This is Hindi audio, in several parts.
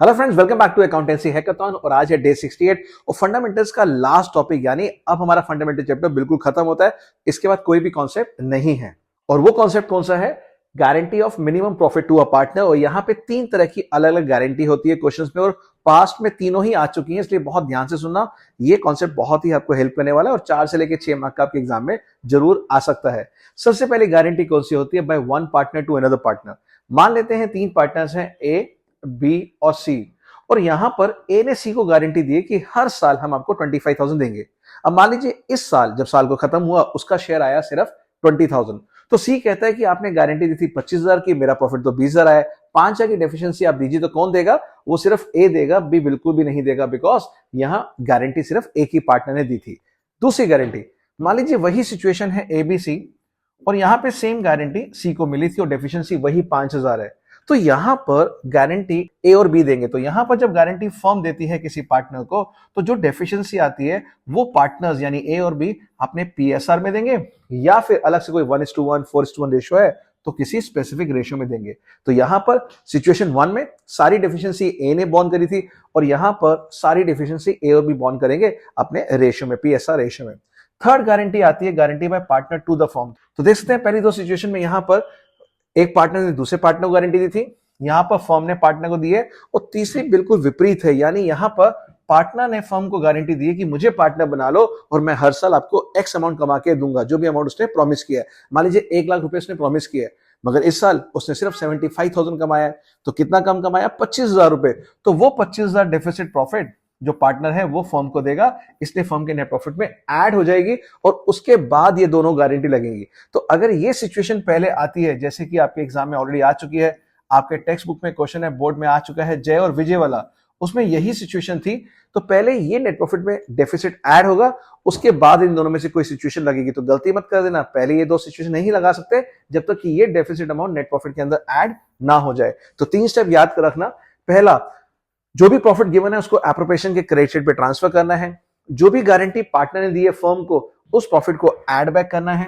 Hello friends, welcome back to accountancy hackathon. और आज है डे 68 और फंडामेंटल्स का लास्ट टॉपिक, यानी अब हमारा फंडामेंटल चैप्टर बिल्कुल खत्म होता है। इसके बाद कोई भी कॉन्सेप्ट नहीं है। और वो कॉन्सेप्ट कौन सा है? Guarantee of minimum profit to a partner. और यहाँ पे तीन तरह की अलग अलग गारंटी होती है क्वेश्चंस में, और पास्ट में तीनों ही आ चुकी हैं, इसलिए बहुत ध्यान से सुनना। ये कॉन्सेप्ट बहुत ही आपको हेल्प करने वाला है और 4 से लेकर 6 मार्क का आपके एग्जाम में जरूर आ सकता है। सबसे पहले गारंटी कौन सी होती है? By one partner to another partner. मान लेते हैं 3 पार्टनर्स हैं, ए, बी और सी। और यहां पर ए ने सी को गारंटी दी कि हर साल हम आपको 25,000 देंगे। अब मान लीजिए इस साल जब साल को खत्म हुआ उसका शेयर आया सिर्फ 20,000। तो सी कहता है कि आपने गारंटी दी थी 25,000 की, मेरा प्रॉफिट तो 20,000 आया, 5,000 की डेफिशिएंसी आप दीजिए। तो कौन देगा? वो सिर्फ ए देगा, बी बिल्कुल भी नहीं देगा, बिकॉज यहां गारंटी सिर्फ एक ही पार्टनर ने दी थी। दूसरी गारंटी, मान लीजिए वही सिचुएशन है ए बी सी, और यहां पे सेम गारंटी सी को मिली थी और डेफिशिएंसी वही 5,000 है। तो यहां पर गारंटी ए और बी देंगे। तो यहां पर जब गारंटी फर्म देती है किसी पार्टनर को, तो जो डेफिशिएंसी आती है वो पार्टनर्स यानी ए और बी अपने पीएसआर में देंगे, या फिर अलग से कोई 1:1 4:1 रेशियो है तो किसी स्पेसिफिक रेशियो में देंगे। तो यहां पर सिचुएशन 1 में सारी डेफिशिएंसी ए ने बॉन्ड करी थी, और यहां पर सारी डेफिशिएंसी ए और बी बॉन्ड करेंगे अपने रेशियो में, पीएसआर रेशियो में। थर्ड गारंटी आती है guarantee by partner to the firm. तो देख सकते हैं पहली दो सिचुएशन में यहां पर एक पार्टनर ने दूसरे पार्टनर को गारंटी दी थी, यहां पर फर्म ने पार्टनर को दी है। और तीसरी बिल्कुल विपरीत है, यानी यहां पर पार्टनर ने फर्म को गारंटी दी है कि मुझे पार्टनर बना लो और मैं हर साल आपको एक्स अमाउंट कमा के दूंगा, जो भी अमाउंट उसने प्रॉमिस किया है। मान लीजिए 1 लाख रुपए उसने प्रॉमिस किया है, मगर इस साल उसने सिर्फ 75,000 कमाया है। तो कितना कम कमाया? 25,000 रुपए। तो वो 25,000 डेफिसिट प्रॉफिट जो पार्टनर है वो फर्म को देगा, इसलिए फर्म के नेट प्रॉफिट में ऐड हो जाएगी, और उसके बाद ये दोनों गारंटी लगेंगी। तो अगर ये सिचुएशन पहले आती है, जैसे कि आपके एग्जाम में ऑलरेडी आ चुकी है, आपके टेक्स्ट बुक में क्वेश्चन है, बोर्ड में आ चुका है, जय और विजय वाला, उसमें यही सिचुएशन थी। तो पहले ये नेट प्रॉफिट में डेफिसिट ऐड होगा, उसके बाद इन दोनों में से कोई सिचुएशन लगेगी। तो गलती मत कर देना, पहले ये दो सिचुएशन नहीं लगा सकते जब तक कि ये डेफिसिट अमाउंट नेट प्रॉफिट के अंदर ऐड ना हो जाए। तो 3 स्टेप याद कर रखना। पहला, जो भी प्रॉफिट गिवन है उसको एप्रोप्रिएशन के क्रेडिट साइड पे ट्रांसफर करना है। जो भी गारंटी पार्टनर ने दी है फर्म को, उस प्रॉफिट को ऐड बैक करना है।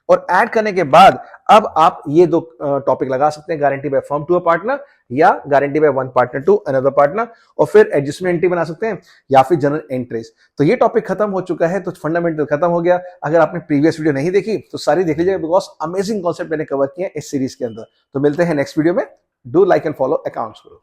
और ऐड करने के बाद अब आप ये दो टॉपिक लगा सकते हैं, guarantee by firm to a partner या guarantee by one partner to another partner. और फिर एडजस्टमेंट एंट्री बना सकते हैं या फिर जनरल एंट्रीज। तो ये टॉपिक खत्म हो चुका है, तो फंडामेंटल खत्म हो गया। अगर आपने प्रीवियस वीडियो नहीं देखी तो सारी देख लीजिएगा, बिकॉज अमेजिंग कॉन्सेप्ट मैंने कवर किए इस सीरीज के अंदर। तो मिलते हैं नेक्स्ट वीडियो में। Do like and follow accounts Guru.